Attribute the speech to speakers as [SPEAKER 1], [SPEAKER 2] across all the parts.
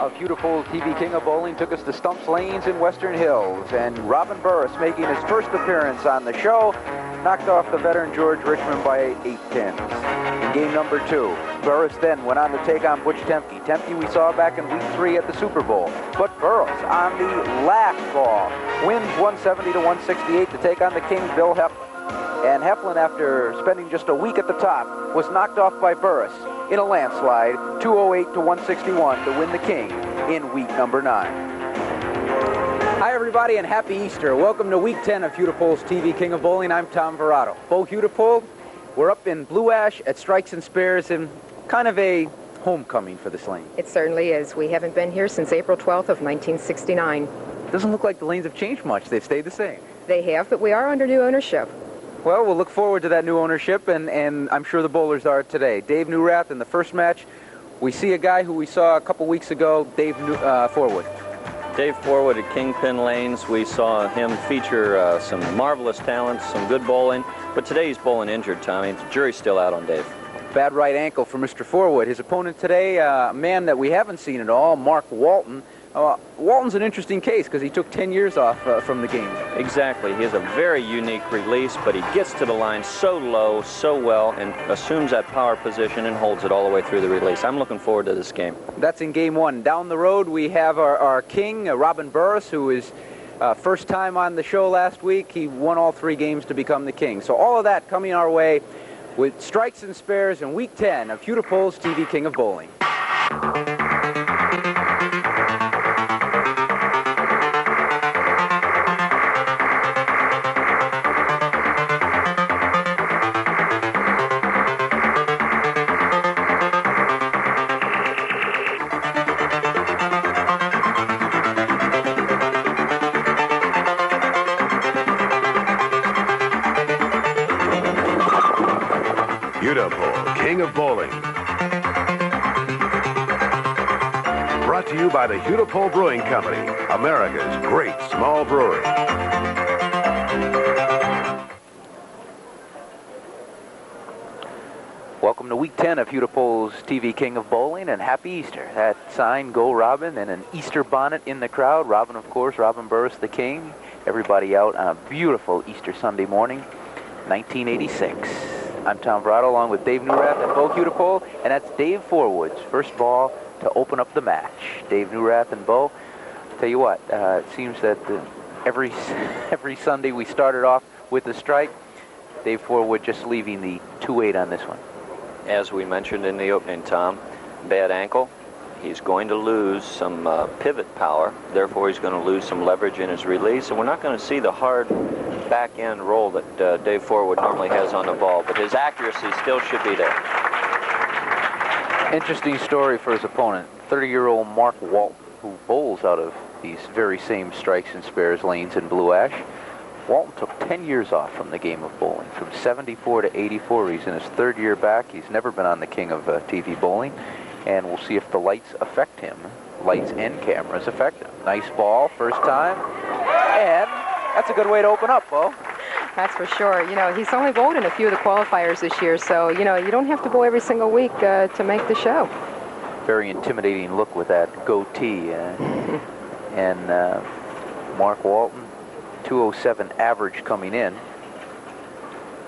[SPEAKER 1] of Hudepohl, TV King of Bowling, took us to Stumps Lanes in Western Hills, and Robin Burrus, making his first appearance on the show, knocked off the veteran George Richmond by 8 pins. In game number 2, Burrus then went on to take on Butch Temke. Temke we saw back in week 3 at the Super Bowl, but Burrus on the last ball wins 170 to 168 to take on the King, Bill Heflin. And Heflin, after spending just a week at the top, was knocked off by Burrus in a landslide, 208 to 161 to win the King in week number 9. Hi everybody and happy Easter. Welcome to week 10 of Hudepohl's TV King of Bowling. I'm Tom Varrato. Bo Hudepohl, we're up in Blue Ash at Strikes and Spares in kind of a homecoming for this lane.
[SPEAKER 2] It certainly is. We haven't been here since April 12th of 1969.
[SPEAKER 1] Doesn't look like the lanes have changed much. They've stayed the same.
[SPEAKER 2] They have, but we are under new ownership.
[SPEAKER 1] Well, we'll look forward to that new ownership, and I'm sure the bowlers are today. Dave Newrath in the first match. We see a guy who we saw a couple weeks ago, Dave Forwood.
[SPEAKER 3] Dave Forwood at Kingpin Lanes. We saw him feature some marvelous talents, some good bowling, but today he's bowling injured, Tommy. The jury's still out on Dave.
[SPEAKER 1] Bad right ankle for Mr. Forwood. His opponent today, a man that we haven't seen at all, Mark Walton. Walton's an interesting case because he took 10 years off from the game.
[SPEAKER 3] Exactly. He has a very unique release, but he gets to the line so low, so well, and assumes that power position and holds it all the way through the release. I'm looking forward to this game.
[SPEAKER 1] That's in game 1. Down the road, we have our king, Robin Burrus, who is first time on the show last week. He won all 3 games to become the king. So all of that coming our way with Strikes and Spares in week 10 of Hudepohl's TV King of Bowling.
[SPEAKER 4] Hudepohl, King of Bowling. Brought to you by the Hudepohl Brewing Company, America's great small brewery.
[SPEAKER 1] Welcome to week 10 of Hudepohl's TV King of Bowling, and happy Easter. That sign, Go Robin, and an Easter bonnet in the crowd. Robin, of course, Robin Burrus, the king. Everybody out on a beautiful Easter Sunday morning, 1986. I'm Tom Varrato, along with Dave Newrath and Bo Hudepohl, and that's Dave Forwood's first ball to open up the match. Dave Newrath and Bo, tell you what, it seems that every Sunday we started off with a strike. Dave Forwood just leaving the 2-8 on this one.
[SPEAKER 3] As we mentioned in the opening, Tom, bad ankle. He's going to lose some pivot power. Therefore, he's going to lose some leverage in his release, and we're not going to see the hard back-end roll that Dave Forwood normally has on the ball, but his accuracy still should be there.
[SPEAKER 1] Interesting story for his opponent, 30-year-old Mark Walton, who bowls out of these very same Strikes and Spares lanes in Blue Ash. Walton took 10 years off from the game of bowling, from 74 to 84. He's in his 3rd year back. He's never been on the King of TV Bowling, and we'll see if the lights affect him. Lights and cameras affect him. Nice ball, first time, and that's a good way to open up, Bo.
[SPEAKER 2] That's for sure. You know, he's only bowled in a few of the qualifiers this year, so, you know, you don't have to bowl every single week to make the show.
[SPEAKER 1] Very intimidating look with that goatee. And Mark Walton, 207 average coming in.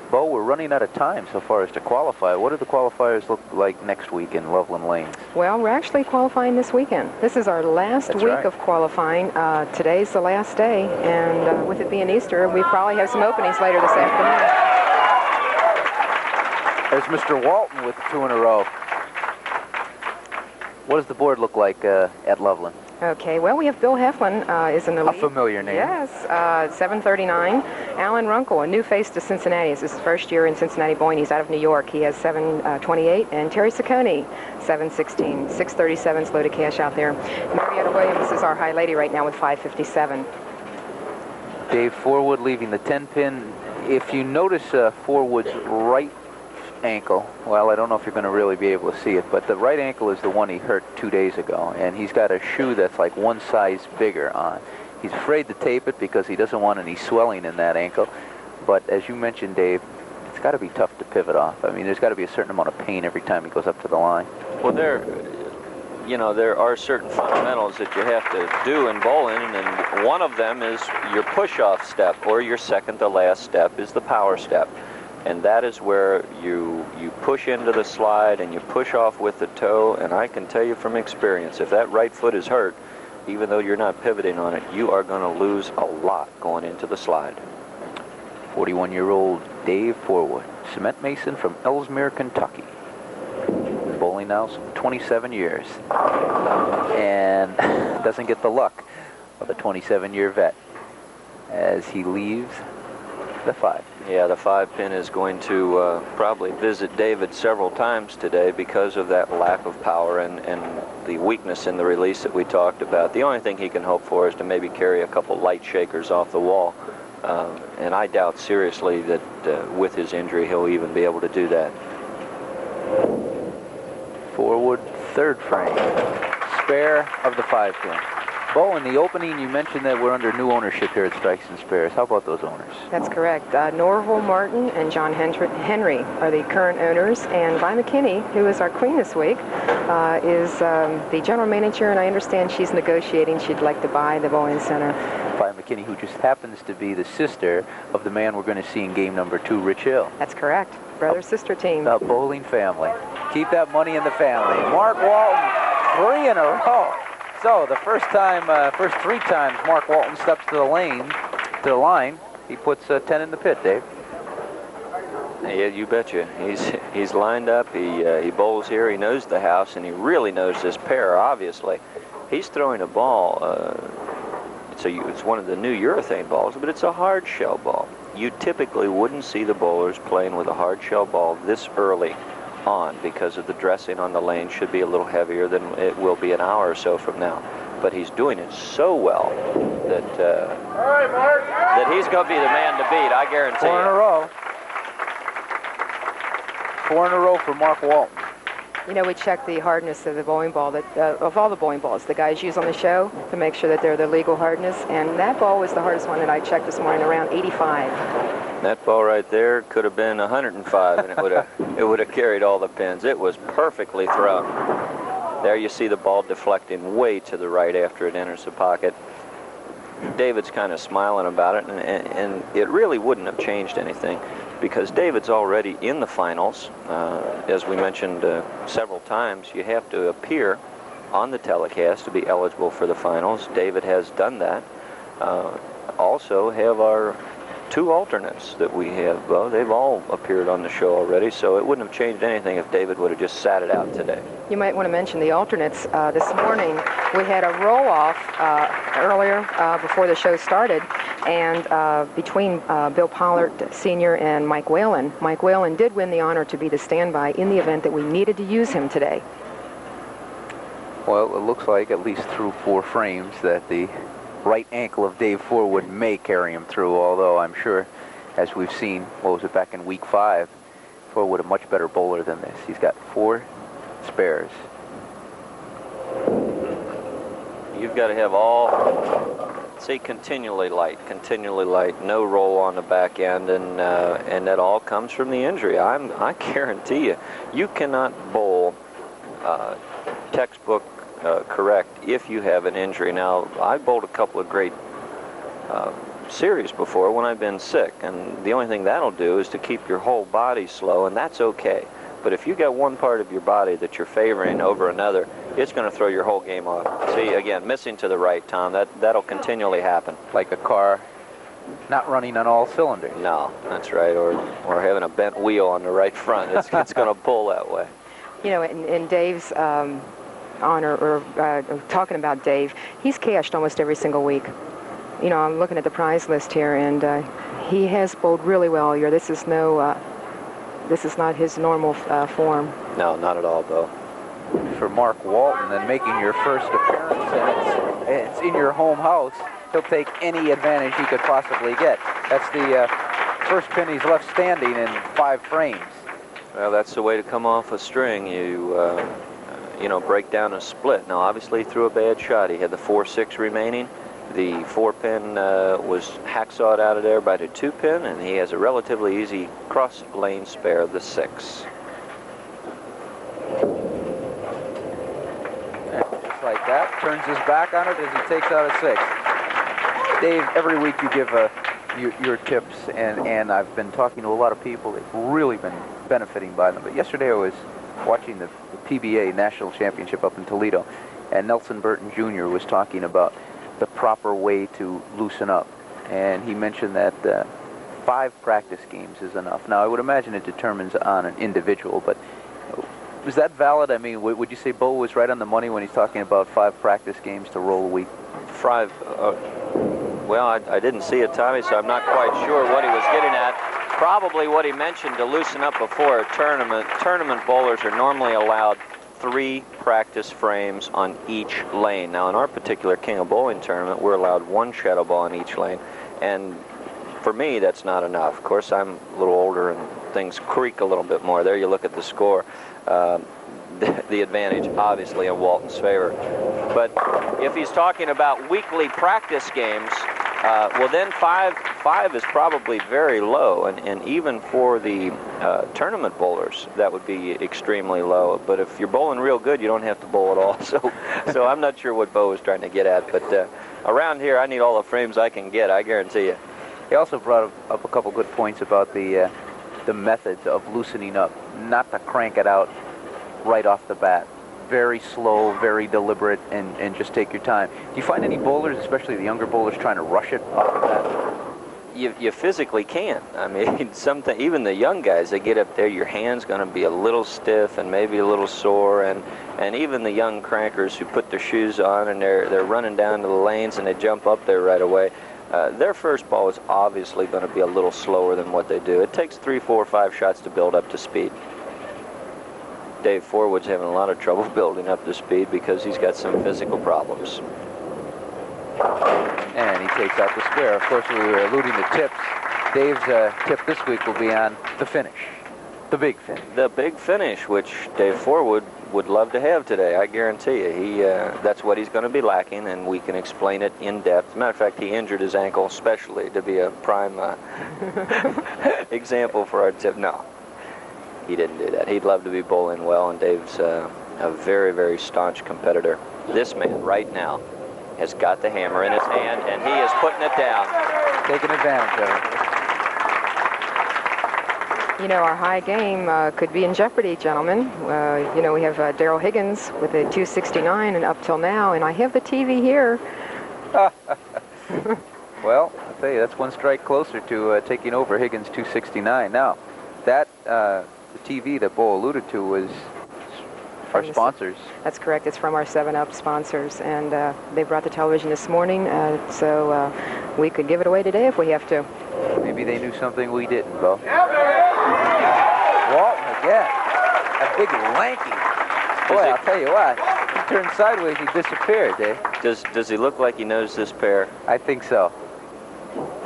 [SPEAKER 1] Bo, we're running out of time so far as to qualify. What do the qualifiers look like next week in Loveland Lanes? Well,
[SPEAKER 2] we're actually qualifying this weekend. This is our last week of qualifying. Today's the last day, and with it being Easter, we probably have some openings later this afternoon.
[SPEAKER 1] There's Mr. Walton with 2 in a row. What does the board look like at Loveland?
[SPEAKER 2] Okay, well, we have Bill Heflin is in the lead.
[SPEAKER 1] A familiar name.
[SPEAKER 2] Yes, 739. Alan Runkle, a new face to Cincinnati. This is his first year in Cincinnati bowling. He's out of New York. He has 728. And Terry Ciccone, 716. 637 slow to cash out there. Marietta Williams is our high lady right now with 557.
[SPEAKER 1] Dave Forwood leaving the 10-pin. If you notice Forwood's right ankle, well, I don't know if you're going to really be able to see it, but the right ankle is the one he hurt 2 days ago, and he's got a shoe that's like 1 size bigger on. He's afraid to tape it because he doesn't want any swelling in that ankle, but as you mentioned, Dave, it's got to be tough to pivot off. I mean, there's got to be a certain amount of pain every time he goes up to the line.
[SPEAKER 3] Well, you know, there are certain fundamentals that you have to do in bowling, and one of them is your push-off step, or your second to last step is the power step. And that is where you push into the slide and you push off with the toe, and I can tell you from experience, if that right foot is hurt, even though you're not pivoting on it, you are going to lose a lot going into the slide.
[SPEAKER 1] 41-year-old Dave Forwood, cement mason from Ellesmere, Kentucky. Bowling now some 27 years. And doesn't get the luck of a 27-year vet as he leaves the 5.
[SPEAKER 3] Yeah, the 5-pin is going to probably visit David several times today because of that lack of power and the weakness in the release that we talked about. The only thing he can hope for is to maybe carry a couple light shakers off the wall. And I doubt seriously that with his injury he'll even be able to do that.
[SPEAKER 1] Forwood, 3rd frame. Spare of the 5-pin. Bo, in the opening, you mentioned that we're under new ownership here at Strikes and Spares. How about those owners?
[SPEAKER 2] That's correct. Norval Martin and John Henry are the current owners, and Vi McKinney, who is our queen this week, is the general manager, and I understand she's negotiating. She'd like to buy the bowling center.
[SPEAKER 1] Vi McKinney, who just happens to be the sister of the man we're going to see in game number 2, Rich Hill.
[SPEAKER 2] That's correct. Brother-sister team.
[SPEAKER 1] A bowling family. Keep that money in the family. Mark Walton, 3 in a row. So the first 3 times Mark Walton steps to the line, he puts 10 in the pit, Dave.
[SPEAKER 3] Yeah, you betcha. He's lined up. He bowls here. He knows the house, and he really knows this pair. Obviously, he's throwing a ball. It's one of the new urethane balls, but it's a hard shell ball. You typically wouldn't see the bowlers playing with a hard shell ball this early on because of the dressing on the lane should be a little heavier than it will be an hour or so from now. But he's doing it so well that that he's going to be the man to beat, I guarantee
[SPEAKER 1] 4 in a row. 4 in a row for Mark Walton.
[SPEAKER 2] You know, we check the hardness of the bowling ball, of all the bowling balls the guys use on the show to make sure that they're the legal hardness, and that ball was the hardest one that I checked this morning, around 85.
[SPEAKER 3] That ball right there could have been 105, and it would have carried all the pins. It was perfectly thrown. There you see the ball deflecting way to the right after it enters the pocket. David's kind of smiling about it, and it really wouldn't have changed anything because David's already in the finals. As we mentioned several times, you have to appear on the telecast to be eligible for the finals. David has done that. Also have our 2 alternates that we have. Well, they've all appeared on the show already, so it wouldn't have changed anything if David would have just sat it out today.
[SPEAKER 2] You might want to mention the alternates. This morning we had a roll-off earlier before the show started, and between Bill Pollard Sr. and Mike Whalen. Mike Whalen did win the honor to be the standby in the event that we needed to use him today.
[SPEAKER 1] Well, it looks like at least through 4 frames that the right ankle of Dave Forwood may carry him through, although I'm sure, as we've seen, what was it, back in week 5, Forwood a much better bowler than this. He's got 4 spares.
[SPEAKER 3] You've got to have all, say, continually light, no roll on the back end, and that all comes from the injury. I guarantee you, you cannot bowl textbook correct if you have an injury. Now, I bowled a couple of great series before when I've been sick, and the only thing that'll do is to keep your whole body slow, and that's okay. But if you got one part of your body that you're favoring over another, it's going to throw your whole game off. See, again, missing to the right, Tom, that'll continually happen.
[SPEAKER 1] Like a car not running on all cylinders.
[SPEAKER 3] No, that's right, or having a bent wheel on the right front. It's going to pull that way.
[SPEAKER 2] You know, in Dave's honor, or talking about Dave, he's cashed almost every single week. You know, I'm looking at the prize list here, and he has bowled really well all year. This is not his normal form.
[SPEAKER 3] No, not at all, Bo.
[SPEAKER 1] For Mark Walton, and making your first appearance, and it's in your home house, he'll take any advantage he could possibly get. That's the first pin he's left standing in 5 frames.
[SPEAKER 3] Well, that's the way to come off a string. You know, break down a split. Now, obviously, he threw a bad shot. He had the 4-6 remaining. The 4-pin was hacksawed out of there by the 2-pin, and he has a relatively easy cross-lane spare of the 6.
[SPEAKER 1] that. Turns his back on it as he takes out a 6. Dave, every week you give your tips, and I've been talking to a lot of people. They've really been benefiting by them. But yesterday I was watching the PBA National Championship up in Toledo, and Nelson Burton Jr. was talking about the proper way to loosen up. And he mentioned that 5 practice games is enough. Now, I would imagine it determines on an individual, but was that valid? I mean, would you say Bo was right on the money when he's talking about 5 practice games to roll a week?
[SPEAKER 3] 5, well, I didn't see it, Tommy, so I'm not quite sure what he was getting at. Probably what he mentioned to loosen up before a tournament. Tournament bowlers are normally allowed 3 practice frames on each lane. Now, in our particular King of Bowling tournament, we're allowed 1 shadow ball on each lane, and for me, that's not enough. Of course, I'm a little older and things creak a little bit more. There you look at the score. The advantage, obviously, in Walton's favor. But if he's talking about weekly practice games, well, then 5 is probably very low. And even for the tournament bowlers, that would be extremely low. But if you're bowling real good, you don't have to bowl at all. So I'm not sure what Bo was trying to get at. But around here, I need all the frames I can get, I guarantee you.
[SPEAKER 1] He also brought up a couple good points about the methods of loosening up, not to crank it out right off the bat. Very slow, very deliberate, and just take your time. Do you find any bowlers, especially the younger bowlers, trying to rush it off the bat?
[SPEAKER 3] You physically can't. I mean, even the young guys, they get up there, your hand's going to be a little stiff and maybe a little sore, and even the young crankers who put their shoes on and they're running down to the lanes and they jump up there right away. Their first ball is obviously going to be a little slower than what they do. It takes 3, 4, 5 shots to build up to speed. Dave Forwood's having a lot of trouble building up to speed because he's got some physical problems.
[SPEAKER 1] And he takes out the square. Of course, we were alluding to tips. Dave's tip this week will be on the finish. The big finish. The
[SPEAKER 3] big finish, which Dave Forwood would love to have today, I guarantee you. That's what he's going to be lacking, and we can explain it in depth. As a matter of fact, he injured his ankle specially to be a prime example for our tip. No, he didn't do that. He'd love to be bowling well, and Dave's a very, very staunch competitor. This man right now has got the hammer in his hand, and he is putting it down.
[SPEAKER 1] Taking advantage of it.
[SPEAKER 2] You know, our high game could be in jeopardy, gentlemen. You know, we have Daryl Higgins with a 269 and up till now, and I have the TV here.
[SPEAKER 1] Well, I'll tell you, that's 1 strike closer to taking over Higgins' 269. Now, that the TV that Bo alluded to was our sponsors.
[SPEAKER 2] That's correct. It's from our 7-Up sponsors, and they brought the television this morning, so we could give it away today if we have to.
[SPEAKER 1] Maybe they knew something we didn't, Bo. Walton again. A big lanky. Boy, I'll tell you what. He turned sideways, he disappeared, Dave.
[SPEAKER 3] Does he look like he knows this pair?
[SPEAKER 1] I think so.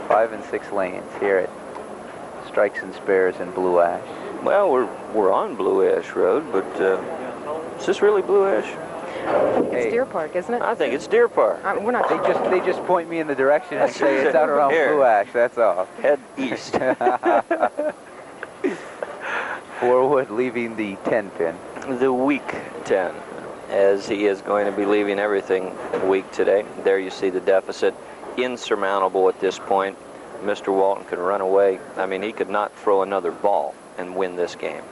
[SPEAKER 1] 5 and 6 lanes here at Strikes and Spares in Blue Ash.
[SPEAKER 3] Well, we're on Blue Ash Road, but is this really Blue Ash?
[SPEAKER 2] It's Deer Park, isn't it?
[SPEAKER 3] I think it's Deer Park.
[SPEAKER 2] We're not.
[SPEAKER 1] They just point me in the direction and say it's out around Blue Ash. That's all.
[SPEAKER 3] Head east.
[SPEAKER 1] Forwood leaving the 10 pin.
[SPEAKER 3] The weak 10, as he is going to be leaving everything weak today. There you see the deficit, insurmountable at this point. Mr. Walton could run away. I mean, he could not throw another ball and win this game.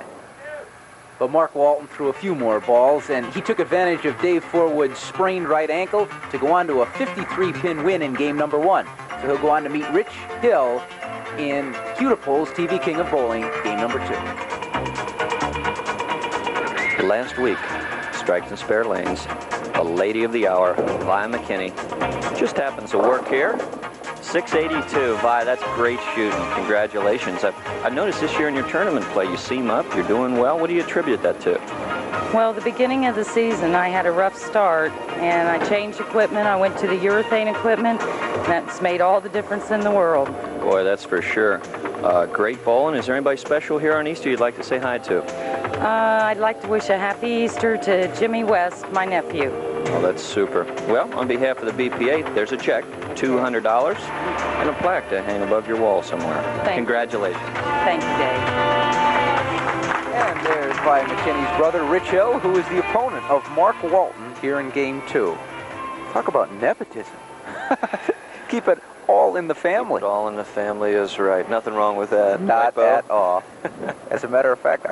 [SPEAKER 1] But Mark Walton threw a few more balls, and he took advantage of Dave Forwood's sprained right ankle to go on to a 53-pin win in game number 1. So he'll go on to meet Rich Hill in Hudepohl's TV King of Bowling, game number 2.
[SPEAKER 3] Last week, Strikes and Spare Lanes, the lady of the hour, Vi McKinney, just happens to work here. 682, Vi, that's great shooting. Congratulations. I've noticed this year in your tournament play, you seam up, you're doing well. What do you attribute that to?
[SPEAKER 5] Well, the beginning of the season, I had a rough start, and I changed equipment. I went to the urethane equipment, and that's made all the difference in the world.
[SPEAKER 3] Boy, that's for sure. Great bowling. Is there anybody special here on Easter you'd like to say hi to?
[SPEAKER 5] I'd like to wish a happy Easter to Jimmy West, my nephew.
[SPEAKER 3] Oh, that's super. Well, on behalf of the BPA, there's a check, $200, and a plaque to hang above your wall somewhere. Congratulations.
[SPEAKER 5] Thank you, Dave.
[SPEAKER 1] And there's by McKinney's brother, Rich Hill, who is the opponent of Mark Walton here in Game 2. Talk about nepotism. Keep it all in the family.
[SPEAKER 3] Keep it all in the family is right. Nothing wrong with that.
[SPEAKER 1] Not
[SPEAKER 3] right,
[SPEAKER 1] at all. As a matter of fact,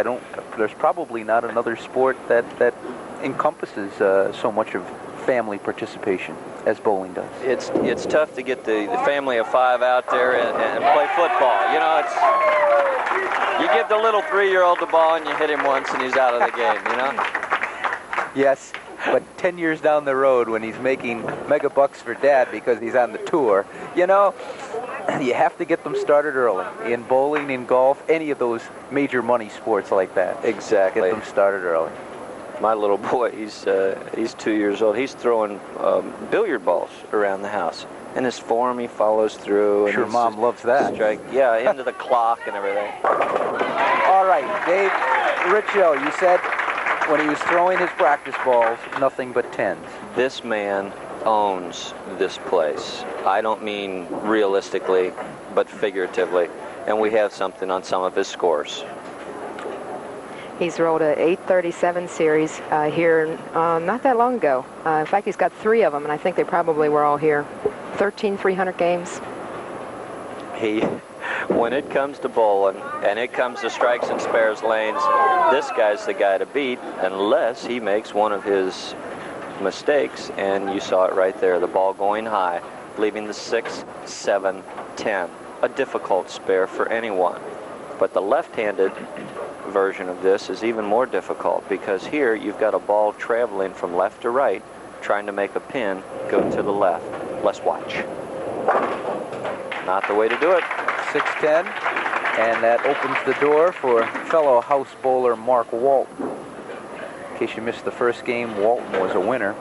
[SPEAKER 1] there's probably not another sport that encompasses so much of family participation as bowling does.
[SPEAKER 3] It's tough to get the family of 5 out there and play football. You know, you give the little 3-year-old the ball and you hit him once and he's out of the game, you know?
[SPEAKER 1] Yes, but 10 years down the road when he's making mega bucks for dad because he's on the tour, you know, you have to get them started early. In bowling, in golf, any of those major money sports like that.
[SPEAKER 3] Exactly.
[SPEAKER 1] Get them started early.
[SPEAKER 3] My little boy, he's 2 years old. He's throwing billiard balls around the house. And his form, he follows through.
[SPEAKER 1] Sure, Mom loves that.
[SPEAKER 3] Strike, yeah, into the clock and everything.
[SPEAKER 1] All right, Dave, Rich Hill, you said when he was throwing his practice balls, nothing but 10s.
[SPEAKER 3] This man owns this place. I don't mean realistically, but figuratively. And we have something on some of his scores.
[SPEAKER 2] He's rolled a 837 series here not that long ago. In fact, he's got 3 of them, and I think they probably were all here. 13 300 games.
[SPEAKER 3] When it comes to bowling, and it comes to strikes and spares lanes, this guy's the guy to beat unless he makes one of his mistakes, and you saw it right there, the ball going high, leaving the 6, 7, 10. A difficult spare for anyone. But the left-handed version of this is even more difficult because here you've got a ball traveling from left to right, trying to make a pin go to the left. Let's watch. Not the way to do it.
[SPEAKER 1] 6-10, and that opens the door for fellow house bowler Mark Walton. In case you missed the first game, Walton was a winner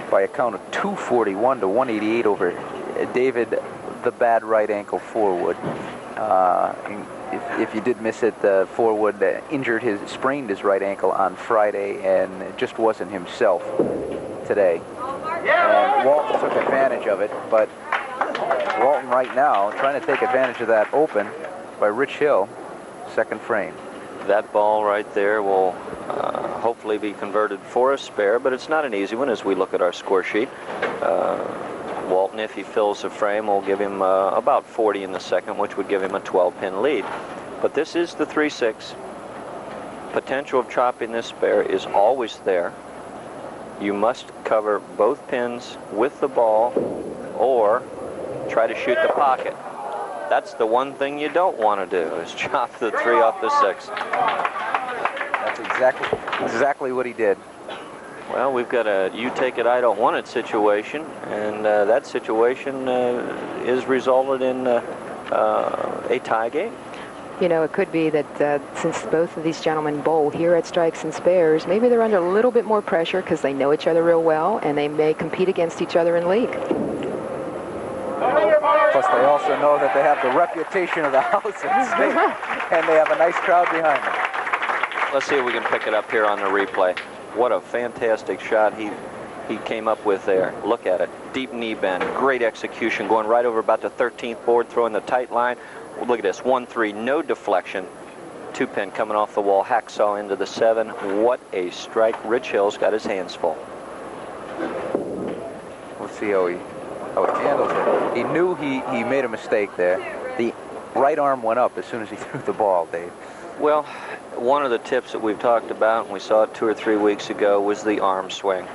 [SPEAKER 1] by a count of 241 to 188 over David the Bad Right Ankle Forwood. If you did miss it, Forwood sprained his right ankle on Friday and it just wasn't himself today. And Walton took advantage of it, but Walton right now trying to take advantage of that open by Rich Hill, second frame.
[SPEAKER 3] That ball right there will hopefully be converted for a spare, but it's not an easy one as we look at our score sheet. Walton, if he fills the frame, will give him about 40 in the second, which would give him a 12-pin lead. But this is the 3-6. Potential of chopping this spare is always there. You must cover both pins with the ball or try to shoot the pocket. That's the one thing you don't want to do, is chop the 3 off the 6.
[SPEAKER 1] That's exactly what he did.
[SPEAKER 3] Well, we've got a you take it, I don't want it situation, and that situation is resulted in a tie game.
[SPEAKER 2] You know, it could be that since both of these gentlemen bowl here at Strikes and Spares, maybe they're under a little bit more pressure because they know each other real well, and they may compete against each other in league.
[SPEAKER 1] Plus, they also know that they have the reputation of the house at stake, and they have a nice crowd behind them.
[SPEAKER 3] Let's see if we can pick it up here on the replay. What a fantastic shot he came up with there. Look at it. Deep knee bend. Great execution. Going right over about the 13th board, throwing the tight line. Look at this. 1-3. No deflection. 2-pin coming off the wall. Hacksaw into the 7. What a strike. Rich Hill's got his hands full.
[SPEAKER 1] Let's see how he handles it. He knew he made a mistake there. The right arm went up as soon as he threw the ball, Dave.
[SPEAKER 3] Well, one of the tips that we've talked about, and we saw it 2 or 3 weeks ago, was the arm swing.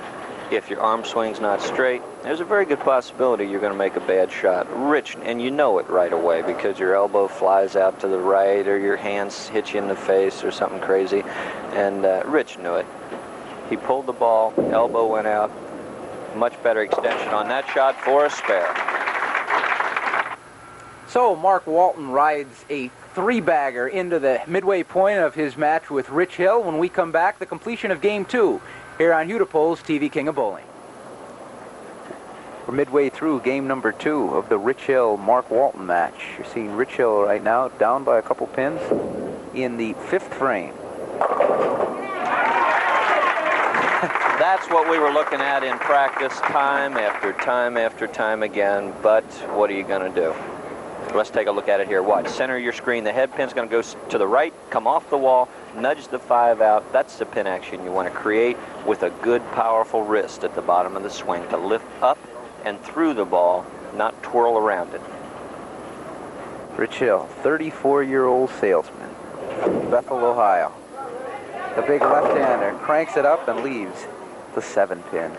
[SPEAKER 3] If your arm swing's not straight, there's a very good possibility you're going to make a bad shot. Rich, and you know it right away because your elbow flies out to the right or your hands hit you in the face or something crazy. And Rich knew it. He pulled the ball, elbow went out. Much better extension on that shot for a spare.
[SPEAKER 1] So Mark Walton rides a 3-bagger into the midway point of his match with Rich Hill. When we come back, the completion of Game 2 here on Hudepohl's TV King of Bowling. We're midway through game number 2 of the Rich Hill-Mark Walton match. You're seeing Rich Hill right now down by a couple pins in the 5th frame.
[SPEAKER 3] That's what we were looking at in practice time after time after time again, but what are you going to do? Let's take a look at it here. Watch, center your screen. The head pin's going to go to the right, come off the wall, nudge the 5 out. That's the pin action you want to create with a good, powerful wrist at the bottom of the swing to lift up and through the ball, not twirl around it.
[SPEAKER 1] Rich Hill, 34-year-old salesman, Bethel, Ohio. The big left-hander cranks it up and leaves the 7-pin.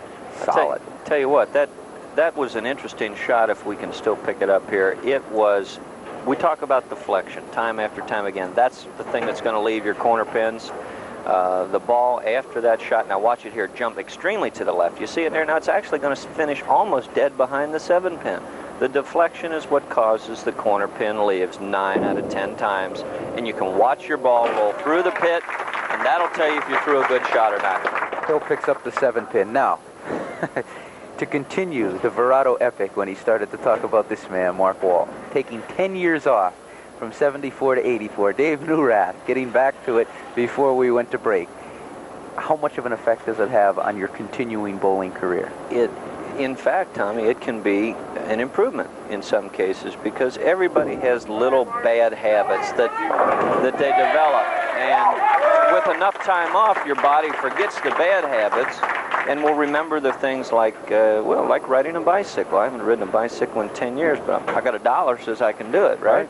[SPEAKER 1] Solid.
[SPEAKER 3] Tell you what, that was an interesting shot if we can still pick it up here. It was, we talk about deflection time after time again. That's the thing that's going to leave your corner pins. The ball after that shot, now watch it here, jump extremely to the left. You see it there? Now it's actually going to finish almost dead behind the 7-pin. The deflection is what causes the corner pin leaves 9 out of 10 times. And you can watch your ball roll through the pit, and that'll tell you if you threw a good shot or not.
[SPEAKER 1] Hill picks up the 7-pin. Now, to continue the Varrato epic when he started to talk about this man, Mark Walton, taking 10 years off from 74 to 84. Dave Newrath getting back to it before we went to break. How much of an effect does it have on your continuing bowling career?
[SPEAKER 3] In fact, Tommy, it can be an improvement in some cases because everybody has little bad habits that they develop. And with enough time off, your body forgets the bad habits and will remember the things like, well, like riding a bicycle. I haven't ridden a bicycle in 10 years, but I got $1 says I can do it, right?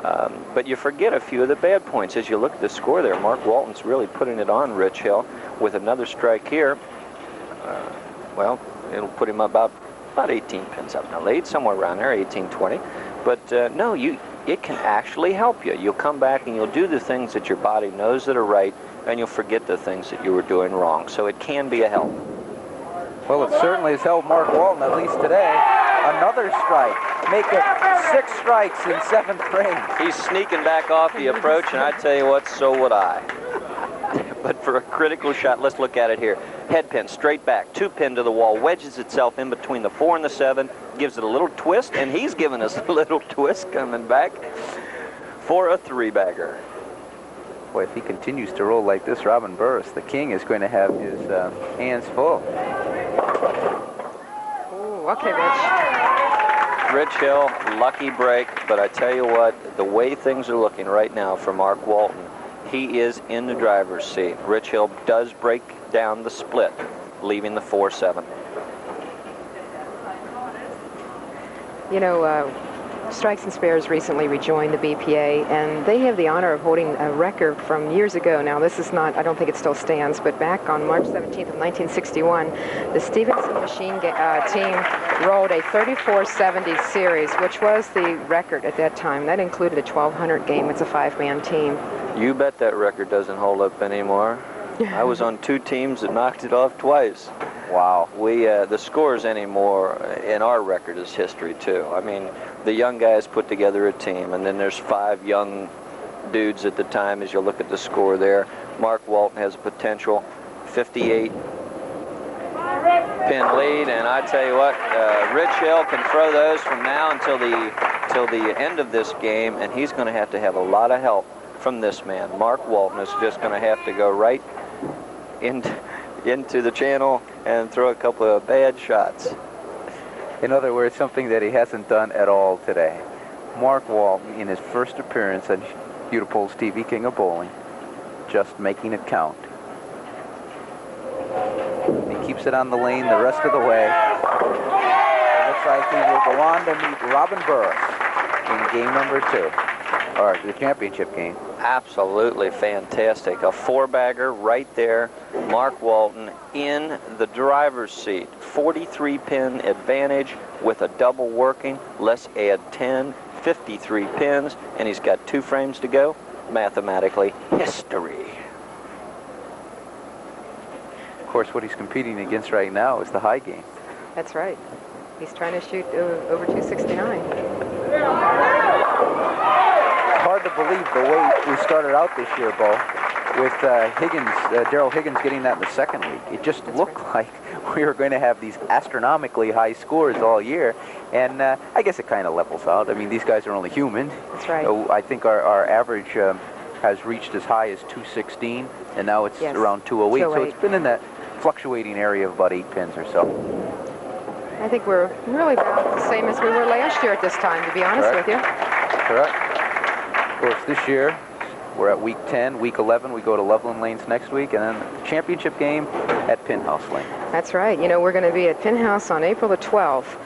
[SPEAKER 3] But you forget a few of the bad points. As you look at the score there, Mark Walton's really putting it on Rich Hill with another strike here. Well, it'll put him about 18 pins up in the lead, somewhere around there, 18, 20. But no, it can actually help you. You'll come back and you'll do the things that your body knows that are right, and you'll forget the things that you were doing wrong. So it can be a help.
[SPEAKER 1] Well, it certainly has helped Mark Walton, at least today. Another strike. Make it 6 strikes in 7th frame.
[SPEAKER 3] He's sneaking back off the approach, and I tell you what, so would I. But for a critical shot, let's look at it here. Head pin straight back, 2-pin to the wall, wedges itself in between the 4 and the 7, gives it a little twist, and he's giving us a little twist coming back for a 3-bagger.
[SPEAKER 1] Boy, if he continues to roll like this, Robin Burrus, the king, is going to have his hands full.
[SPEAKER 2] Ooh, okay, Rich.
[SPEAKER 3] Rich Hill, lucky break, but I tell you what, the way things are looking right now for Mark Walton, he is in the driver's seat. Rich Hill does break down the split, leaving the 4-7.
[SPEAKER 2] You know, Strikes and Spares recently rejoined the BPA, and they have the honor of holding a record from years ago. Now, this is not, I don't think it still stands, but back on March 17th of 1961, the Stevenson machine team rolled a 34-70 series, which was the record at that time. That included a 1,200 game. It's a 5-man team.
[SPEAKER 3] You bet that record doesn't hold up anymore. I was on 2 teams that knocked it off twice. Wow. The scores anymore in our record is history, too. I mean, the young guys put together a team, and then there's 5 young dudes at the time as you look at the score there. Mark Walton has a potential 58 pin lead, and I tell you what, Rich Hill can throw those from now until the end of this game, and he's going to have a lot of help from this man. Mark Walton is just going to have to go right into the channel and throw a couple of bad shots.
[SPEAKER 1] In other words, something that he hasn't done at all today. Mark Walton, in his first appearance on Hudepohl's TV King of Bowling, just making it count. He keeps it on the lane the rest of the way. It looks like he will go on to meet Robin Burrus in game number 2, or the championship game.
[SPEAKER 3] Absolutely fantastic. A 4-bagger right there. Mark Walton in the driver's seat. 43-pin advantage with a double working. Let's add 10, 53 pins, and he's got 2 frames to go. Mathematically, history.
[SPEAKER 1] Of course, what he's competing against right now is the high game.
[SPEAKER 2] That's right. He's trying to shoot over 269.
[SPEAKER 1] Hard to believe the way we started out this year, Bo, with Daryl Higgins getting that in the second week. It just looked like we were going to have these astronomically high scores all year, and I guess it kind of levels out. I mean, these guys are only human.
[SPEAKER 2] That's right.
[SPEAKER 1] I think our average has reached as high as 216, and now it's around 208. So it's been in that fluctuating area of about 8 pins or so.
[SPEAKER 2] I think we're really about the same as we were last year at this time, to be honest with you.
[SPEAKER 1] correct. Of course, this year, we're at week 10. Week 11, we go to Loveland Lanes next week, and then the championship game at Pinhouse Lane.
[SPEAKER 2] That's right. You know, we're going to be at Pinhouse on April the 12th.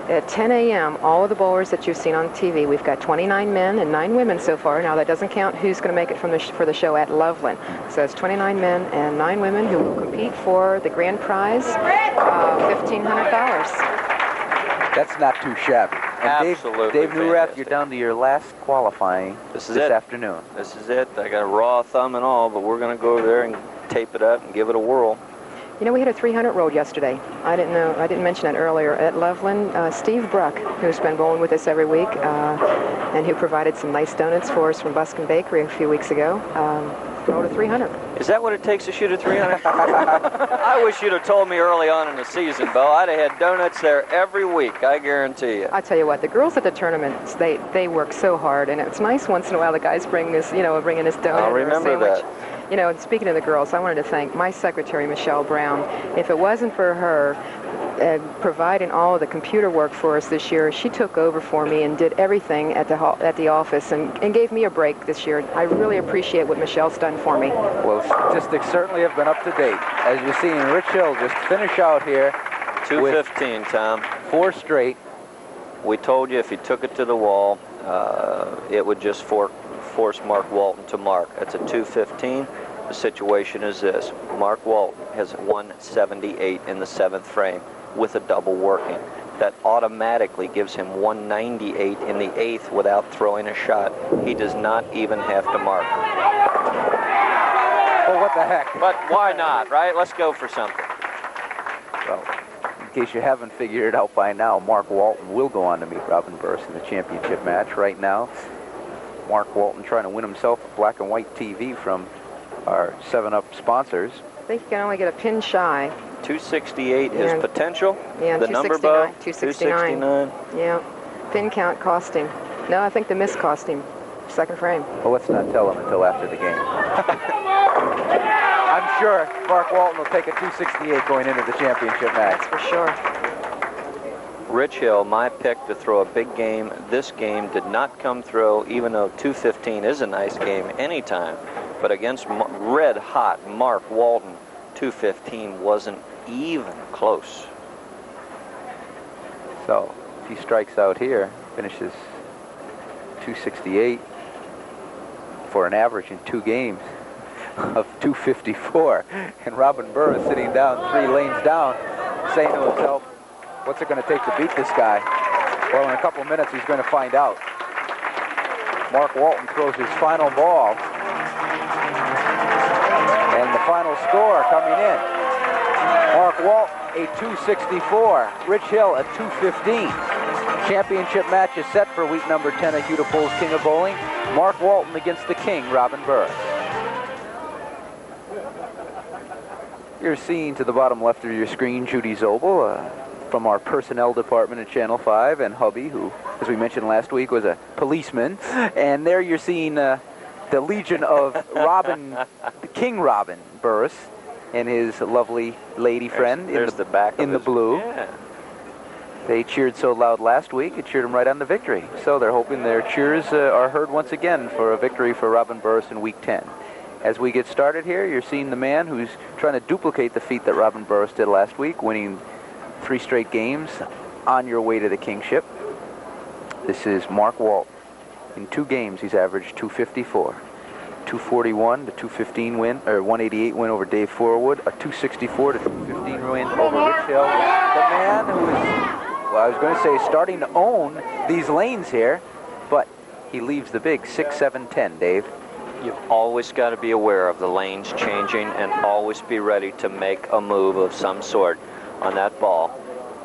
[SPEAKER 2] At 10 a.m., all of the bowlers that you've seen on TV, we've got 29 men and 9 women so far. Now, that doesn't count who's going to make it from for the show at Loveland. So it's 29 men and 9 women who will compete for the grand prize, $1,500.
[SPEAKER 1] That's not too shabby. And
[SPEAKER 3] Absolutely
[SPEAKER 1] Dave Newrath,
[SPEAKER 3] fantastic.
[SPEAKER 1] you're down to your last qualifying this afternoon.
[SPEAKER 3] This is it. I got a raw thumb and all, but we're going to go over there and tape it up and give it a whirl.
[SPEAKER 2] You know, we had a 300 roll yesterday. I didn't mention it earlier. At Loveland, Steve Bruck, who's been bowling with us every week, and who provided some nice donuts for us from Buskin Bakery a few weeks ago, rolled a 300.
[SPEAKER 3] Is that what it takes to shoot a 300? I wish you'd have told me early on in the season, Bo. I'd have had donuts there every week, I guarantee you.
[SPEAKER 2] I tell you what, the girls at the tournaments, they work so hard, and it's nice once in a while the guys bring us, bringing us donut
[SPEAKER 3] I'll
[SPEAKER 2] or a
[SPEAKER 3] remember
[SPEAKER 2] sandwich.
[SPEAKER 3] that.
[SPEAKER 2] You know, and speaking of the girls, I wanted to thank my secretary, Michelle Brown. If it wasn't for her providing all of the computer work for us this year, she took over for me and did everything at the office and gave me a break this year. I really appreciate what Michelle's done for me.
[SPEAKER 1] Well, statistics certainly have been up to date. As you're seeing Rich Hill just finish out here
[SPEAKER 3] 215, Tom.
[SPEAKER 1] 4 straight.
[SPEAKER 3] We told you if he took it to the wall, it would just force Mark Walton to mark. That's a 215. The situation is this. Mark Walton has 178 in the 7th frame with a double working. That automatically gives him 198 in the 8th without throwing a shot. He does not even have to mark.
[SPEAKER 1] Well, what the heck?
[SPEAKER 3] But why not, right? Let's go for something.
[SPEAKER 1] Well, in case you haven't figured it out by now, Mark Walton will go on to meet Robin Burrus in the championship match right now. Mark Walton trying to win himself a black and white TV from our 7-Up sponsors.
[SPEAKER 2] I think you can only get a pin shy.
[SPEAKER 3] 268
[SPEAKER 2] Yeah.
[SPEAKER 3] is potential.
[SPEAKER 2] Yeah,
[SPEAKER 3] The number, Bo?
[SPEAKER 2] 269.
[SPEAKER 3] 269.
[SPEAKER 2] Yeah, pin count cost him. No, I think the miss cost him. 2nd frame.
[SPEAKER 1] Well, let's not tell him until after the game. I'm sure Mark Walton will take a 268 going into the championship match.
[SPEAKER 2] That's for sure.
[SPEAKER 3] Rich Hill, my pick to throw a big game. This game did not come through, even though 215 is a nice game anytime. But against red-hot Mark Walton, 215 wasn't even close.
[SPEAKER 1] So, if he strikes out here, finishes 268 for an average in 2 games of 254. And Robin Burrus sitting down 3 lanes down, saying to himself, what's it going to take to beat this guy? Well, in a couple of minutes, he's going to find out. Mark Walton throws his final ball. And the final score coming in. Mark Walton, a 264. Rich Hill, a 215. Championship match is set for week number 10 of Hudepohl's King of Bowling. Mark Walton against the King, Robin Burrus. You're seeing to the bottom left of your screen Judy Zobel from our personnel department at Channel 5, and hubby, who, as we mentioned last week, was a policeman. And there you're seeing the Legion of King Robin Burrus and his lovely lady friend
[SPEAKER 3] There's the back
[SPEAKER 1] in the blue.
[SPEAKER 3] Yeah.
[SPEAKER 1] They cheered so loud last week, it cheered them right on the victory. So they're hoping their cheers are heard once again for a victory for Robin Burrus in week 10. As we get started here, you're seeing the man who's trying to duplicate the feat that Robin Burrus did last week, winning 3 straight games on your way to the kingship. This is Mark Walton. In 2 games, he's averaged 254. 241 to 215 win, or 188 win over Dave Forwood, a 264 to 215 win over Rich Hill. The man who is, well, I was going to say starting to own these lanes here, but he leaves the big 6-7-10, Dave.
[SPEAKER 3] You've always got to be aware of the lanes changing and always be ready to make a move of some sort on that ball.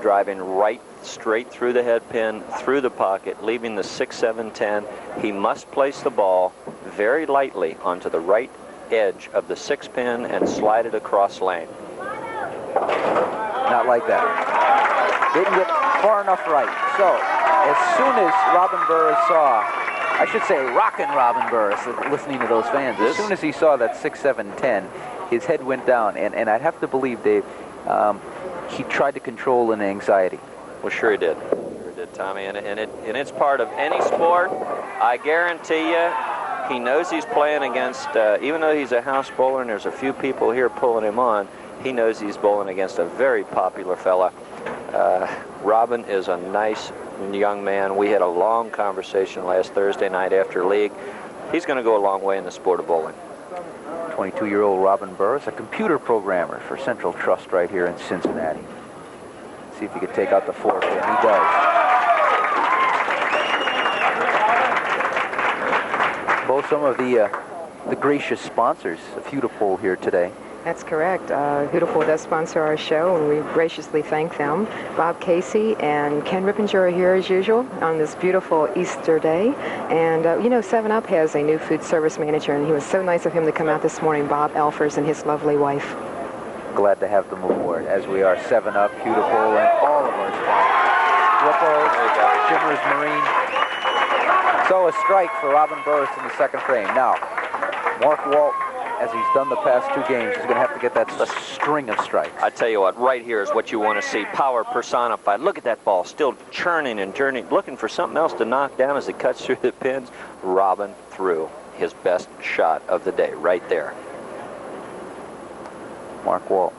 [SPEAKER 3] Driving right straight through the head pin, through the pocket, leaving the 6-7-10. He must place the ball very lightly onto the right edge of the 6 pin and slide it across lane.
[SPEAKER 1] Not like that. Didn't get far enough right. So, as soon as Robin Burrus saw, I should say rockin' Robin Burrus, listening to those fans, as soon as he saw that 6-7-10, his head went down, and I'd have to believe, Dave, he tried to control an anxiety.
[SPEAKER 3] Well, sure he did. Sure talented, Tommy, and it's part of any sport. I guarantee you, he knows he's playing against, even though he's a house bowler and there's a few people here pulling him on, he knows he's bowling against a very popular fella. Robin is a nice young man. We had a long conversation last Thursday night after league. He's going to go a long way in the sport of bowling.
[SPEAKER 1] 22-year-old Robin Burrus, a computer programmer for Central Trust right here in Cincinnati. See if he could take out the 4-pin. He does. Both some of the gracious sponsors of Hudepohl here today.
[SPEAKER 2] That's correct. Hudepohl does sponsor our show, and we graciously thank them. Bob Casey and Ken Rippinger are here as usual on this beautiful Easter day. And, you know, 7-Up has a new food service manager, and he was so nice of him to come out this morning, Bob Elfers and his lovely wife.
[SPEAKER 1] Glad to have them aboard, as we are 7-Up, Hudepohl, and all of our sponsors. Whippos, Shimmers Marine. So a strike for Robin Burrus in the second frame. Now, Mark Walton, as he's done the past 2 games, he's going to have to get that string of strikes.
[SPEAKER 3] I tell you what, right here is what you want to see. Power personified. Look at that ball, still churning and journeying, looking for something else to knock down as it cuts through the pins. Robin threw his best shot of the day right there.
[SPEAKER 1] Mark Walton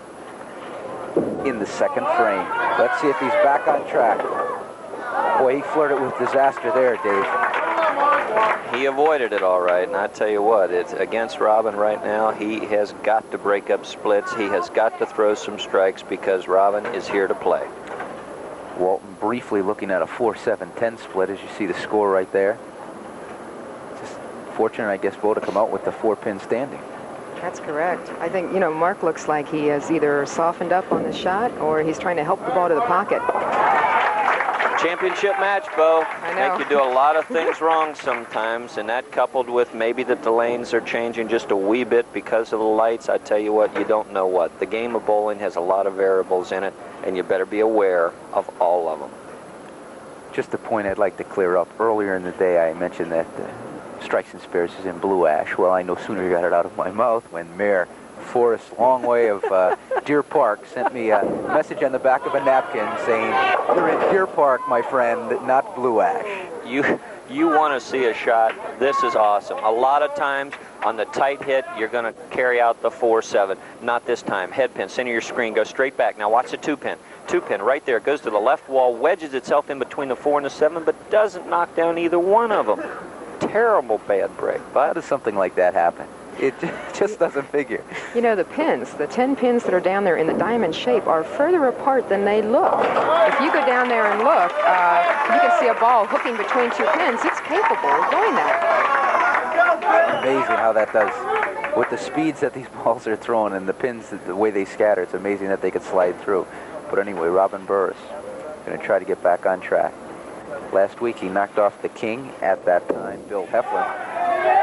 [SPEAKER 1] in the second frame. Let's see if he's back on track. Boy, he flirted with disaster there, Dave.
[SPEAKER 3] He avoided it all right, and I tell you what, it's against Robin right now. He has got to break up splits. He has got to throw some strikes because Robin is here to play.
[SPEAKER 1] Walton briefly looking at a 4-7-10 split, as you see the score right there. Just fortunate, I guess, Bo, to come out with the 4-pin standing.
[SPEAKER 2] That's correct. I think, you know, Mark looks like he has either softened up on the shot or he's trying to help the ball to the pocket.
[SPEAKER 3] Championship match, Bo.
[SPEAKER 2] I know.
[SPEAKER 3] Make you do a lot of things wrong sometimes, and that coupled with maybe that the lanes are changing just a wee bit because of the lights, I tell you what, you don't know what. The game of bowling has a lot of variables in it, and you better be aware of all of them.
[SPEAKER 1] Just a point I'd like to clear up. Earlier in the day, I mentioned that strikes and spares is in blue ash. Well, I no sooner got it out of my mouth when Mayor Forrest Longway of Deer Park sent me a message on the back of a napkin saying, "You're in Deer Park, my friend, not blue ash."
[SPEAKER 3] You want to see a shot. This is awesome. A lot of times on the tight hit, you're going to carry out the 4-7. Not this time. Head pin, center your screen, go straight back. Now watch the 2-pin. 2-pin right there. Goes to the left wall, wedges itself in between the 4 and the 7, but doesn't knock down either one of them. Terrible bad break. But
[SPEAKER 1] how does something like that happen? It just doesn't figure.
[SPEAKER 2] You know, the pins, the 10 pins that are down there in the diamond shape are further apart than they look. If you go down there and look, you can see a ball hooking between 2 pins. It's capable of doing that.
[SPEAKER 1] Amazing how that does. With the speeds that these balls are thrown and the pins, the way they scatter, it's amazing that they could slide through. But anyway, Robin Burrus going to try to get back on track. Last week he knocked off the king at that time, Bill Heflin.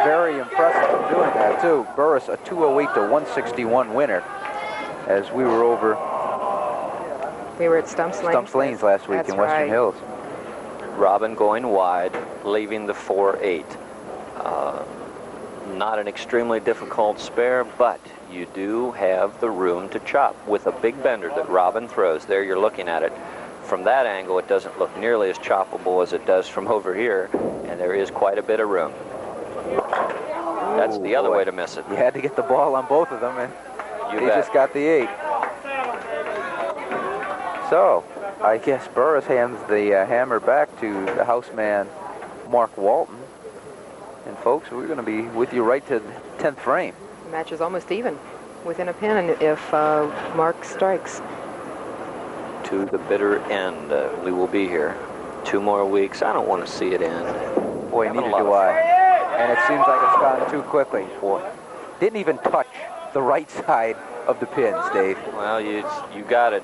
[SPEAKER 1] Very impressive in doing that, too. Burrus, a 208 to 161 winner, as we were over.
[SPEAKER 2] We were at Stumps
[SPEAKER 1] Lanes last week in Western Hills.
[SPEAKER 3] Robin going wide, leaving the 4-8. Not an extremely difficult spare, but you do have the room to chop with a big bender that Robin throws. There you're looking at it. From that angle, it doesn't look nearly as choppable as it does from over here, and there is quite a bit of room. That's the other way to miss it.
[SPEAKER 1] You had to get the ball on both of them, and
[SPEAKER 3] you
[SPEAKER 1] just got the 8. So, I guess Burrus hands the hammer back to the houseman, Mark Walton. And folks, we're going to be with you right to the 10th frame.
[SPEAKER 2] The match is almost even, within a pin if Mark strikes.
[SPEAKER 3] To the bitter end, we will be here 2 more weeks. I don't want to see it end.
[SPEAKER 1] Boy, neither do I. And it seems like it's gone too quickly. Boy, didn't even touch the right side of the pins, Dave.
[SPEAKER 3] Well, you got it,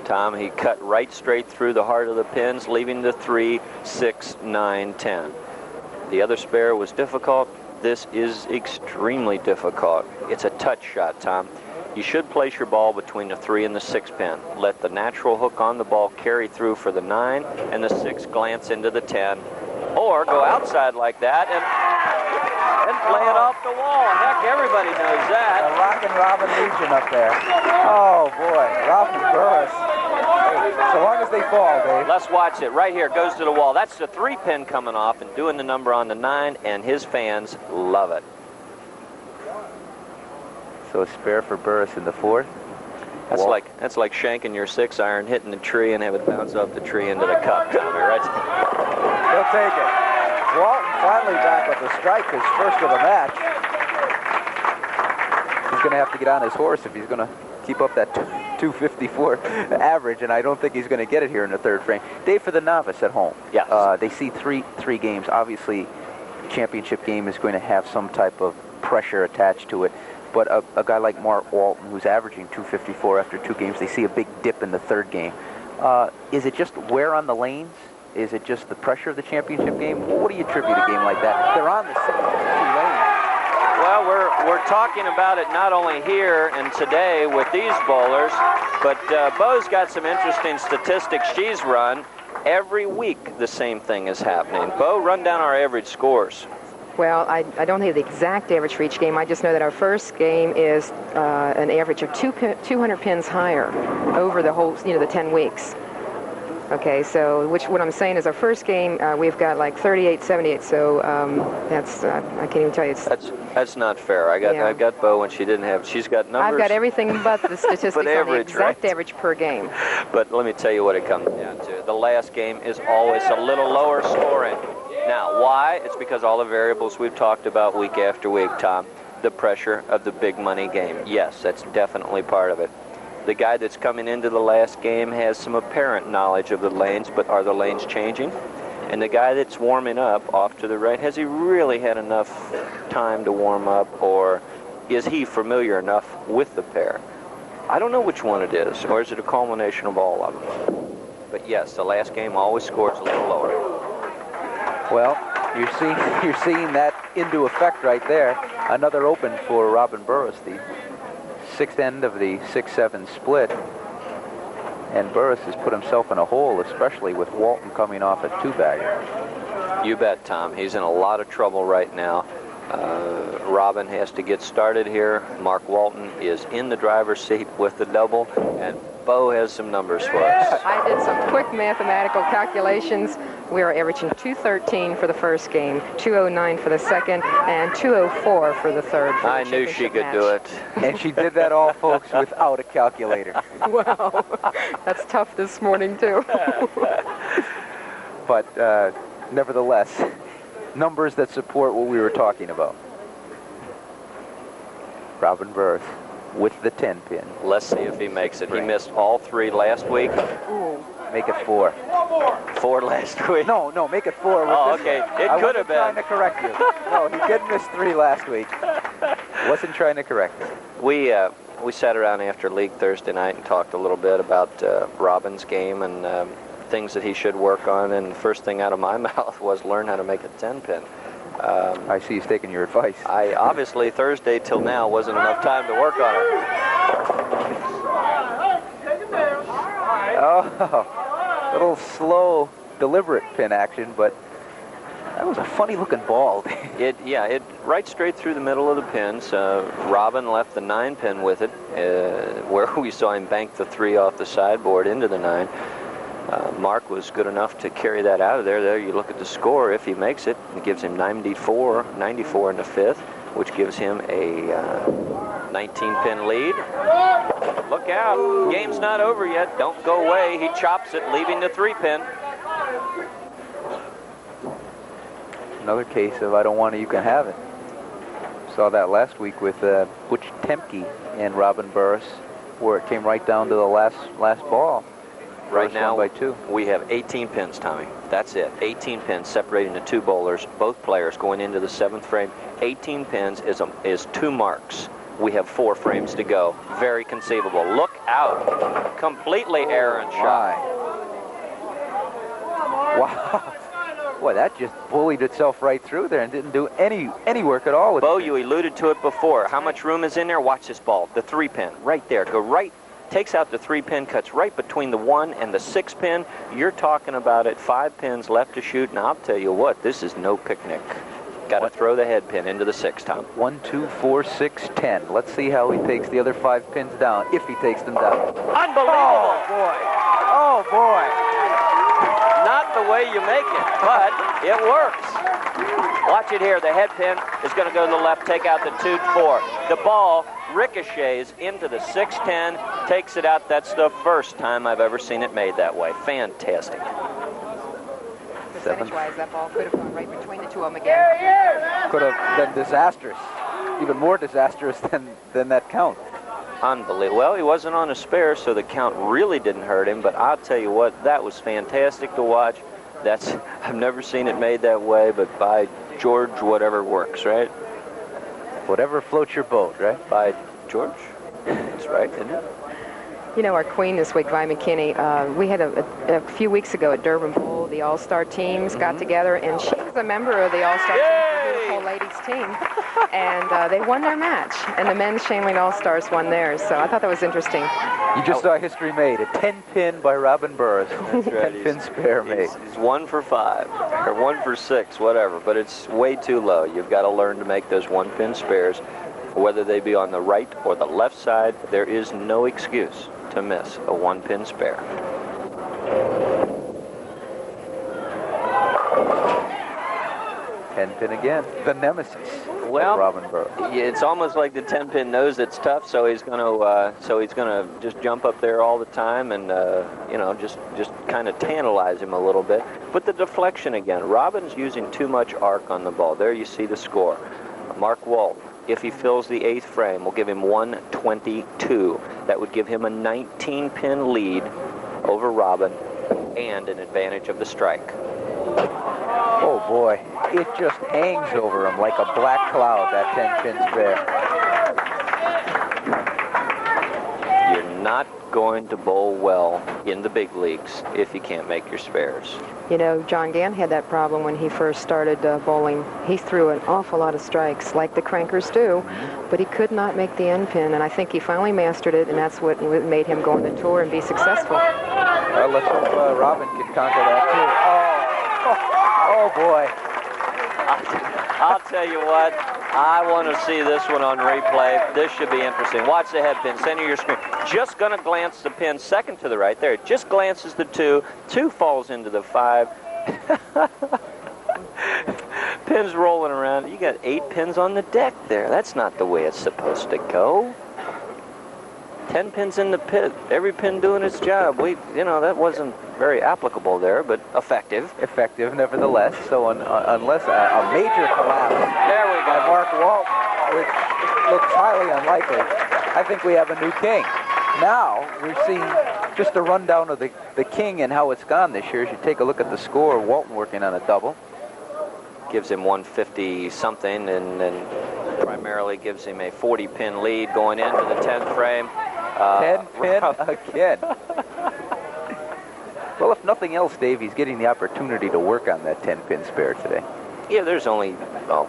[SPEAKER 3] Tom. He cut right straight through the heart of the pins, leaving the 3, 6, 9, 10. The other spare was difficult. This is extremely difficult. It's a touch shot, Tom. You should place your ball between the 3 and the 6 pin. Let the natural hook on the ball carry through for the 9 and the 6 glance into the 10. Or go outside like that and play it off the wall. Heck, everybody knows that.
[SPEAKER 1] The Rockin' Robin Legion up there. Oh, boy. Robin Burrus. So long as they fall, Dave.
[SPEAKER 3] Let's watch it. Right here, goes to the wall. That's the 3-pin coming off and doing the number on the 9, and his fans love it.
[SPEAKER 1] So a spare for Burrus in the 4th.
[SPEAKER 3] That's like shanking your 6-iron, hitting the tree, and have it bounce off the tree into the cup, Tommy, right?
[SPEAKER 1] He'll take it. Walton finally back with the strike, his first of the match. He's going to have to get on his horse if he's going to keep up that 254 average, and I don't think he's going to get it here in the 3rd frame. Dave, for the novice at home,
[SPEAKER 3] yes.
[SPEAKER 1] They see three games. Obviously, championship game is going to have some type of pressure attached to it. But a guy like Mark Walton, who's averaging 254 after 2 games, they see a big dip in the 3rd game. Is it just wear on the lanes? Is it just the pressure of the championship game? What do you attribute a game like that? They're on the same 2 lanes.
[SPEAKER 3] Well, we're talking about it not only here and today with these bowlers, but Bo's got some interesting statistics she's run. Every week the same thing is happening. Bo, run down our average scores.
[SPEAKER 2] Well, I don't have the exact average for each game. I just know that our first game is an average of 200 pins higher over the whole, the 10 weeks. Okay, so what I'm saying is our first game, we've got like 38, 78, so that's, I can't even tell you.
[SPEAKER 3] That's not fair. I got Bo and she's got numbers.
[SPEAKER 2] I've got everything but the statistics
[SPEAKER 3] but
[SPEAKER 2] on the
[SPEAKER 3] average,
[SPEAKER 2] exact
[SPEAKER 3] right?
[SPEAKER 2] average per game.
[SPEAKER 3] But let me tell you what it comes down to. The last game is always a little lower scoring. Now, why? It's because all the variables we've talked about week after week, Tom. The pressure of the big money game. Yes, that's definitely part of it. The guy that's coming into the last game has some apparent knowledge of the lanes, but are the lanes changing? And the guy that's warming up off to the right, has he really had enough time to warm up, or is he familiar enough with the pair? I don't know which one it is, or is it a culmination of all of them? But yes, the last game always scores a little lower.
[SPEAKER 1] Well, you're seeing that into effect right there. Another open for Robin Burrus, the 6th end of the 6-7 split. And Burrus has put himself in a hole, especially with Walton coming off a 2-bagger.
[SPEAKER 3] You bet, Tom. He's in a lot of trouble right now. Robin has to get started here. Mark Walton is in the driver's seat with the double, and Bo has some numbers for us.
[SPEAKER 2] I did some quick mathematical calculations. We are averaging 213 for the first game, 209 for the second, and 204 for the third.
[SPEAKER 3] I knew she could do it.
[SPEAKER 1] And she did that all, folks, without a calculator.
[SPEAKER 2] Wow, that's tough this morning, too.
[SPEAKER 1] But nevertheless, numbers that support what we were talking about. Robin Burrus with the 10-pin.
[SPEAKER 3] Let's see if he makes it. He missed all 3 last week.
[SPEAKER 2] Ooh.
[SPEAKER 1] Make it 4.
[SPEAKER 3] 4 last week.
[SPEAKER 1] No, make it 4.
[SPEAKER 3] Oh, okay. It could have been.
[SPEAKER 1] I wasn't trying to correct you. No, he did miss 3 last week. Wasn't trying to correct you.
[SPEAKER 3] We sat around after league Thursday night and talked a little bit about Robin's game and things that he should work on. And the first thing out of my mouth was learn how to make a 10-pin.
[SPEAKER 1] I see he's taking your advice.
[SPEAKER 3] I obviously Thursday till now wasn't enough time to work on it.
[SPEAKER 1] Oh, little slow, deliberate pin action, but that was a funny-looking ball.
[SPEAKER 3] It right straight through the middle of the pins. Robin left the 9-pin with it, where we saw him bank the 3 off the sideboard into the 9. Mark was good enough to carry that out of there. There you look at the score. If he makes it, it gives him 94 in the 5th, which gives him a 19-pin lead. Look out. Game's not over yet. Don't go away. He chops it, leaving the 3-pin.
[SPEAKER 1] Another case of I don't want it, you can have it. Saw that last week with Butch Temke and Robin Burrus, where it came right down to the last ball.
[SPEAKER 3] Right now,
[SPEAKER 1] by 2.
[SPEAKER 3] We have 18 pins, Tommy. That's it. 18 pins separating the 2 bowlers, both players going into the 7th frame. 18 pins is 2 marks. We have 4 frames to go. Very conceivable. Look out. Completely errant shot.
[SPEAKER 1] Wow. Boy, that just bullied itself right through there and didn't do any work at all.
[SPEAKER 3] Bo, you alluded to it before. How much room is in there? Watch this ball. The 3-pin right there. Go right. Takes out the 3-pin, cuts right between the 1 and the 6-pin. You're talking about it, 5 pins left to shoot, and I'll tell you what, this is no picnic. Got to throw the head pin into the 6, Tom.
[SPEAKER 1] 1, 2, 4, 6, 10. Let's see how he takes the other 5 pins down, if he takes them down.
[SPEAKER 3] Unbelievable!
[SPEAKER 1] Oh, boy. Oh, boy.
[SPEAKER 3] Not the way you make it, but it works. Watch it here. The head pin is going to go to the left, take out the 2-4. The ball ricochets into the 610, takes it out. That's the first time I've ever seen it made that way. Fantastic.
[SPEAKER 2] Percentage-wise, that ball could have gone right between the two of them again.
[SPEAKER 1] Could have been disastrous. Even more disastrous than that count.
[SPEAKER 3] Unbelievable. Well, he wasn't on a spare, so the count really didn't hurt him, but I'll tell you what, that was fantastic to watch. I've never seen it made that way, but by George, whatever works, right?
[SPEAKER 1] Whatever floats your boat, right?
[SPEAKER 3] By George? That's right, isn't it?
[SPEAKER 2] You know, our queen this week, Vi McKinney, we had a few weeks ago at Durban Bowl, the All-Star teams got together, and she was a member of the All-Star team, the Hudepohl ladies team, and they won their match, and the men's chain link All-Stars won theirs, so I thought that was interesting.
[SPEAKER 1] You just saw history made. A 10-pin by Robin Burrus.
[SPEAKER 3] That's right.
[SPEAKER 1] 10-pin spare made.
[SPEAKER 3] He's 1 for 5, or 1 for 6, whatever, but it's way too low. You've got to learn to make those 1-pin spares, whether they be on the right or the left side. There is no excuse to miss a 1-pin spare.
[SPEAKER 1] Ten-pin again. The nemesis.
[SPEAKER 3] Well,
[SPEAKER 1] Robin Burrus.
[SPEAKER 3] It's almost like the 10-pin knows it's tough, so he's going to just jump up there all the time and you know, just kind of tantalize him a little bit. But the deflection again. Robin's using too much arc on the ball. There you see the score. Mark Walton, if he fills the 8th frame, will give him 122. That would give him a 19-pin lead over Robin and an advantage of the strike.
[SPEAKER 1] Oh boy, it just hangs over him like a black cloud, that 10-pin spare.
[SPEAKER 3] You're not going to bowl well in the big leagues if you can't make your spares.
[SPEAKER 2] You know, John Gann had that problem when he first started bowling. He threw an awful lot of strikes, like the crankers do, but he could not make the end pin, and I think he finally mastered it, and that's what made him go on the tour and be successful.
[SPEAKER 1] Well, let's hope Robin can conquer that too. Oh boy.
[SPEAKER 3] I'll tell you what, I want to see this one on replay. This should be interesting. Watch the head pin, center of your screen. Just going to glance the pin second to the right. There, it just glances the 2. 2 falls into the 5. Pins rolling around. You got 8 pins on the deck there. That's not the way it's supposed to go. 10 pins in the pit. Every pin doing its job. You know, that wasn't very applicable there, but effective.
[SPEAKER 1] Effective, nevertheless. So unless a major collapse
[SPEAKER 3] There we
[SPEAKER 1] by
[SPEAKER 3] go.
[SPEAKER 1] Mark Walton, which looks highly unlikely, I think we have a new king. Now, we're seeing just a rundown of the king and how it's gone this year. As you take a look at the score, Walton working on a double.
[SPEAKER 3] Gives him 150-something, and then primarily gives him a 40-pin lead going into the 10th frame.
[SPEAKER 1] 10-pin again. Well, if nothing else, Dave, he's getting the opportunity to work on that 10-pin spare today.
[SPEAKER 3] Yeah, there's only, well,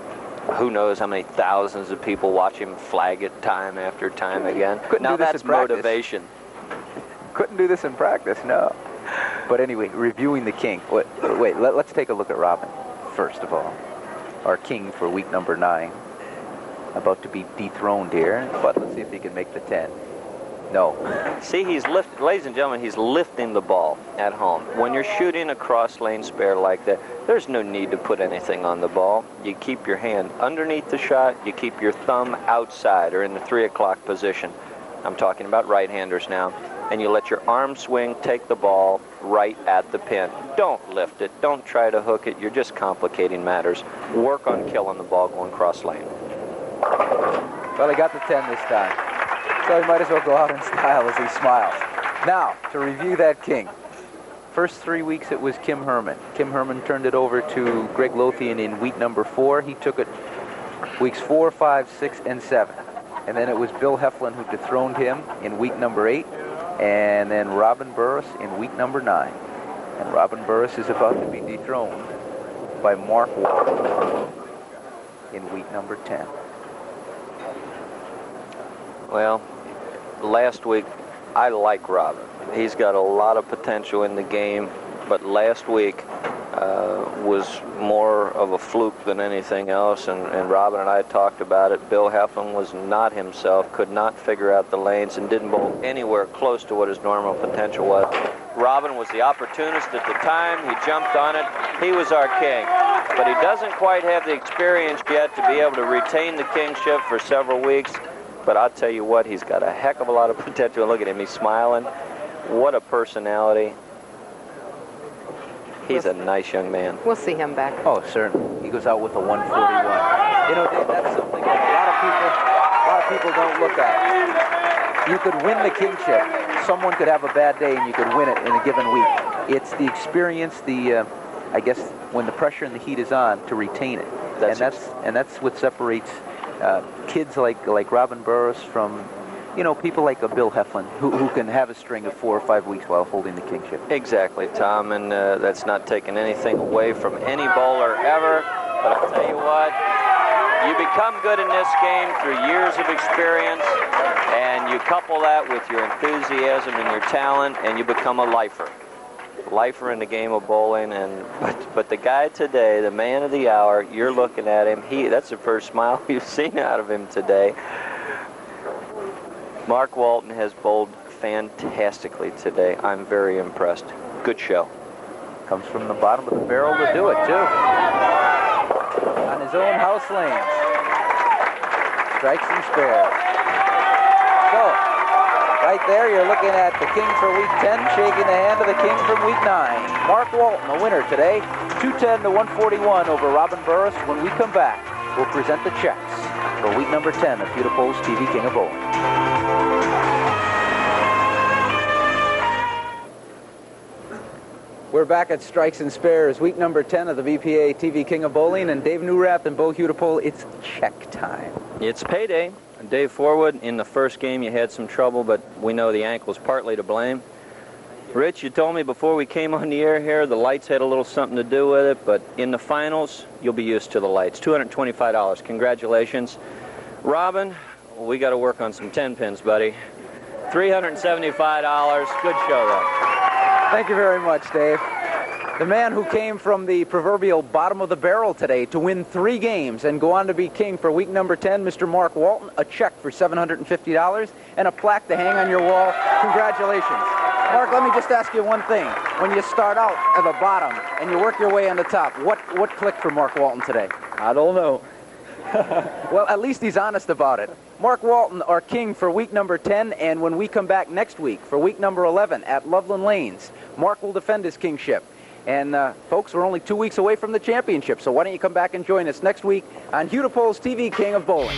[SPEAKER 3] who knows how many thousands of people watch him flag it time after time again. Now that's motivation.
[SPEAKER 1] Couldn't do this in practice, no. But anyway, reviewing the king. Wait, let's take a look at Robin, first of all. Our king for week number 9. About to be dethroned here, but let's see if he can make the 10. No.
[SPEAKER 3] See, ladies and gentlemen, he's lifting the ball at home. When you're shooting a cross-lane spare like that, there's no need to put anything on the ball. You keep your hand underneath the shot, you keep your thumb outside or in the 3 o'clock position. I'm talking about right-handers now. And you let your arm swing, take the ball right at the pin. Don't lift it. Don't try to hook it. You're just complicating matters. Work on killing the ball going cross-lane.
[SPEAKER 1] Well, he got the 10 this time. So he might as well go out in style as he smiles. Now, to review that king. First 3 weeks it was Kim Herman. Kim Herman turned it over to Greg Lothian in week number 4. He took it weeks 4, 5, 6, and 7. And then it was Bill Heflin who dethroned him in week number 8. And then Robin Burrus in week number 9. And Robin Burrus is about to be dethroned by Mark Walton in week number 10.
[SPEAKER 3] Well, last week, I like Robin. He's got a lot of potential in the game, but last week was more of a fluke than anything else, and Robin and I talked about it. Bill Heflin was not himself, could not figure out the lanes, and didn't bowl anywhere close to what his normal potential was. Robin was the opportunist at the time. He jumped on it. He was our king. But he doesn't quite have the experience yet to be able to retain the kingship for several weeks. But I'll tell you what, he's got a heck of a lot of potential. Look at him, he's smiling. What a personality. He's a nice young man.
[SPEAKER 2] We'll see him back.
[SPEAKER 1] Oh, certainly. He goes out with a 141. You know, Dave, that's something that a lot of people don't look at. You could win the kingship. Someone could have a bad day and you could win it in a given week. It's the experience, I guess, when the pressure and the heat is on, to retain it. And that's what separates kids like Robin Burrus from, you know, people like Bill Heflin, who can have a string of 4 or 5 weeks while holding the kingship.
[SPEAKER 3] Exactly, Tom, and that's not taking anything away from any bowler ever. But I'll tell you what, you become good in this game through years of experience, and you couple that with your enthusiasm and your talent, and you become a lifer in the game of bowling. And but the guy today, the man of the hour, you're looking at him, that's the first smile you've seen out of him today. Mark Walton has bowled fantastically today. I'm very impressed. Good show.
[SPEAKER 1] Comes from the bottom of the barrel to do it, too. On his own house lanes. Strikes and spares. So, right there, you're looking at the king for week 10, shaking the hand of the king from week 9. Mark Walton, the winner today, 210 to 141 over Robin Burrus. When we come back, we'll present the checks for week number 10 of Hudepohl's TV King of Bowling. We're back at Strikes and Spares, week number 10 of the VPA TV King of Bowling, and Dave Newrath and Bo Hudepohl, it's check time.
[SPEAKER 3] It's payday. Dave Forwood, in the first game you had some trouble, but we know the ankle's partly to blame. Rich, you told me before we came on the air here the lights had a little something to do with it, but in the finals, you'll be used to the lights. $225. Congratulations. Robin, we got to work on some 10 pins, buddy. $375. Good show, though.
[SPEAKER 1] Thank you very much, Dave. The man who came from the proverbial bottom of the barrel today to win 3 games and go on to be king for week number 10, Mr. Mark Walton, a check for $750 and a plaque to hang on your wall. Congratulations. Mark, let me just ask you one thing. When you start out at the bottom and you work your way on the top, what clicked for Mark Walton today?
[SPEAKER 6] I don't know.
[SPEAKER 1] Well, at least he's honest about it. Mark Walton, our king for week number 10, and when we come back next week for week number 11 at Loveland Lanes, Mark will defend his kingship. And folks, we're only 2 weeks away from the championship, so why don't you come back and join us next week on Hudepohl's TV King of Bowling.